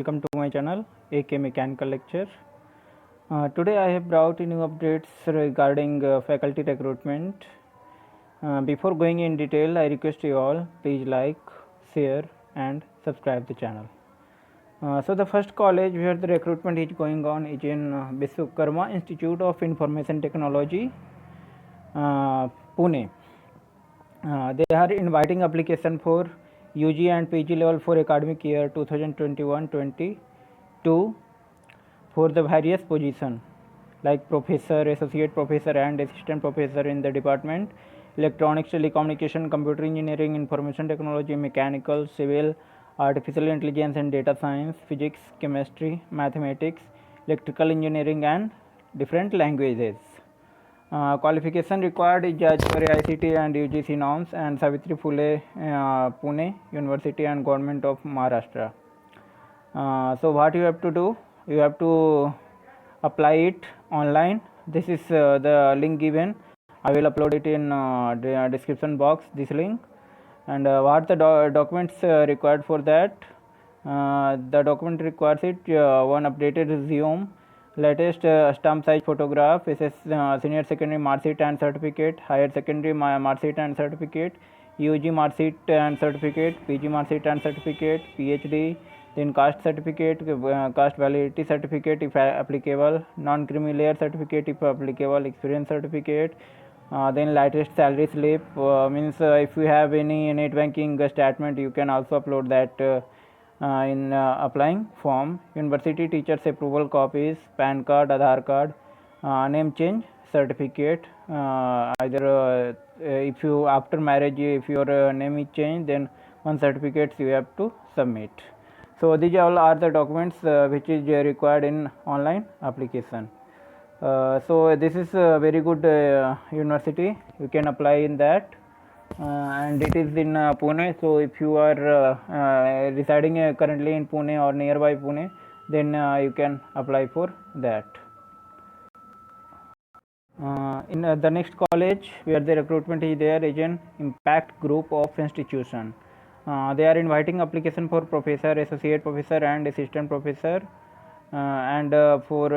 Welcome to my channel AK Mechanical Lecture. Today I have brought new updates regarding faculty recruitment. Before going in detail, I request you all please like, share and subscribe the channel. So the first college where the recruitment is going on is in Vishwakarma Institute of Information Technology, Pune. They are inviting application for UG and PG level for academic year 2021-22 for the various position like professor, associate professor and assistant professor in the department electronics, telecommunication, computer engineering, information technology, mechanical, civil, artificial intelligence and data science, physics, chemistry, mathematics, electrical engineering and different languages. Qualification required is as per ICT and UGC norms and Savitri Phule, Pune University and Government of Maharashtra. So what you have to do? You have to apply it online. This is the link given. I will upload it in the description box, this link. And what the documents required for that? The document requires it one updated resume, latest stamp size photograph, senior secondary mark sheet and certificate, higher secondary mark sheet and certificate, UG mark sheet and certificate, PG mark sheet and certificate, PhD, then caste certificate, caste validity certificate if applicable, non-creamy layer certificate if applicable, experience certificate, then latest salary slip, means if you have any net banking statement you can also upload that in applying form, university teachers approval copies, PAN card, Aadhaar card, name change certificate, either if you after marriage if your name is changed, then one certificate you have to submit. So these all are the documents which is required in online application. So this is a very good university, you can apply in that. And it is in Pune. So if you are residing currently in Pune or nearby Pune, then you can apply for that. In the next college where the recruitment is there is an impact group of institution. They are inviting application for professor, associate professor and assistant professor, and for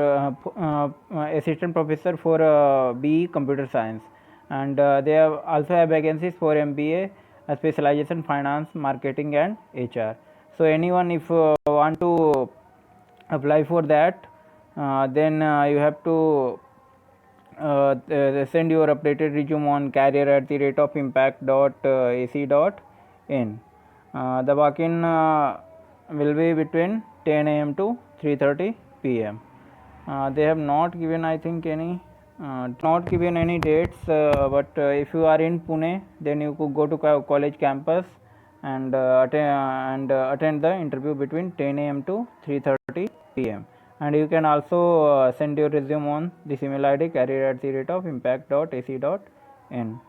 assistant professor for BE computer science, and they have also have vacancies for MBA, specialization finance, marketing and HR. So anyone if want to apply for that, then you have to send your updated resume on career@impact.ac.in. The walk-in will be between 10 a.m. to 3:30 p.m. They have not given, I think, any not given any dates, but if you are in Pune, then you could go to college campus and attend the interview between 10 a.m. to 3:30 p.m. And you can also send your resume on this email ID career@impact.ac.in.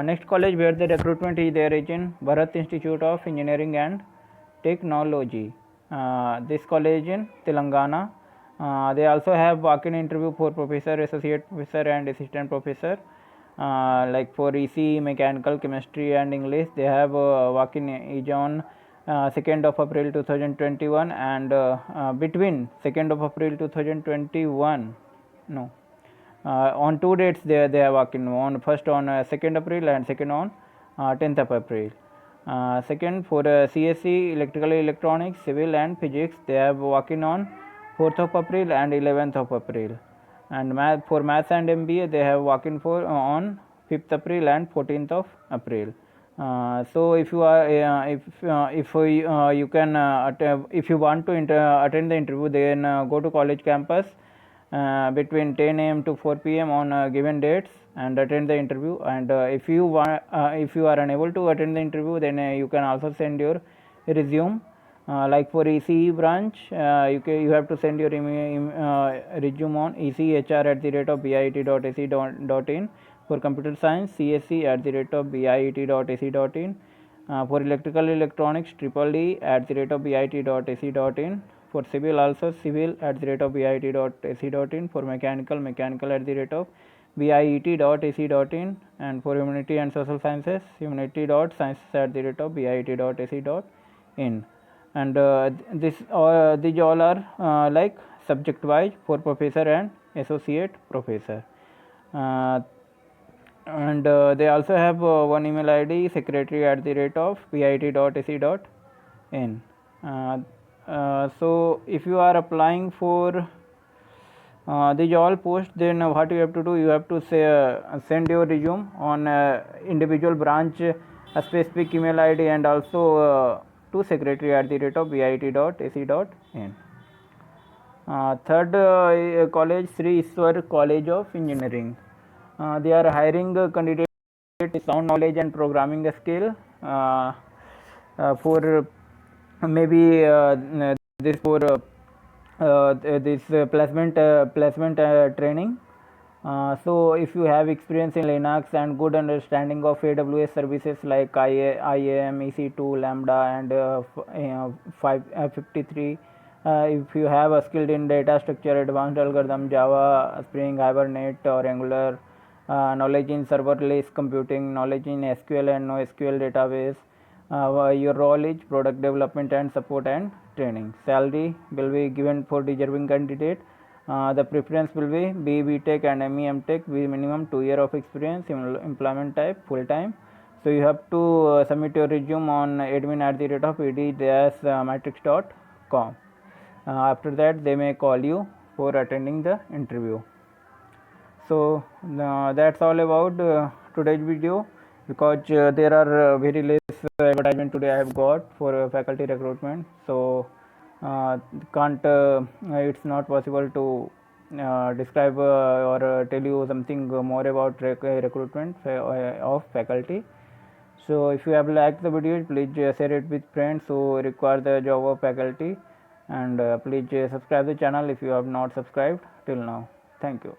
Next college where the recruitment is there is in Bharat Institute of Engineering and Technology. This college in Telangana. They also have walk-in interview for professor, associate professor and assistant professor. Like for EC, mechanical, chemistry and English, they have walk-in is on 2nd of April 2021 and between 2nd of April 2021, no, on two dates they have walk-in, on first on 2nd April and second on 10th of April. Second for CSE, electrical electronics, civil and physics, they have walk-in on 4th of April and 11th of April. And for maths and MBA they have walk-in for on 5th April and 14th of April. So if you are you can if you want to attend the interview, then go to college campus between 10 a.m. to 4 p.m. on given dates and attend the interview. And if you are unable to attend the interview, then you can also send your resume. Like for ECE branch, you have to send your resume on echr@bit.ac.in. For computer science, CSE@bit.ac.in. For electrical electronics, EEE@bit.ac.in. For civil also civil@bit.ac.in. For mechanical@bit.ac.in. And for humanity and social sciences, humanity.sciences@bit.ac.in. and these all are like subject wise for professor and associate professor. And they also have one email ID, secretary@pit.ac.in. So if you are applying for these all posts, then what you have to do, you have to send your resume on individual branch specific email ID, and also to secretary@pit.ac.in. Third college, Sri Iswar College of Engineering. They are hiring candidates with sound knowledge and programming skill for maybe this for this placement training. So if you have experience in Linux and good understanding of AWS services like IAM, EC2, Lambda, and 53. If you have a skilled in data structure, advanced algorithm, Java, Spring, Hibernate, or Angular, knowledge in serverless computing, knowledge in SQL and NoSQL database, your role is product development and support and training. Salary will be given for deserving candidate. The preference will be BE Tech and ME Tech with minimum 2 years of experience. Employment type full time. So you have to submit your resume on admin@ed-matrix.com. After that, they may call you for attending the interview. So that's all about today's video, because there are very less advertisement today I have got for faculty recruitment. So it's not possible to describe or tell you something more about recruitment of faculty. So if you have liked the video, please share it with friends who require the job of faculty, and please subscribe the channel if you have not subscribed till now. Thank you.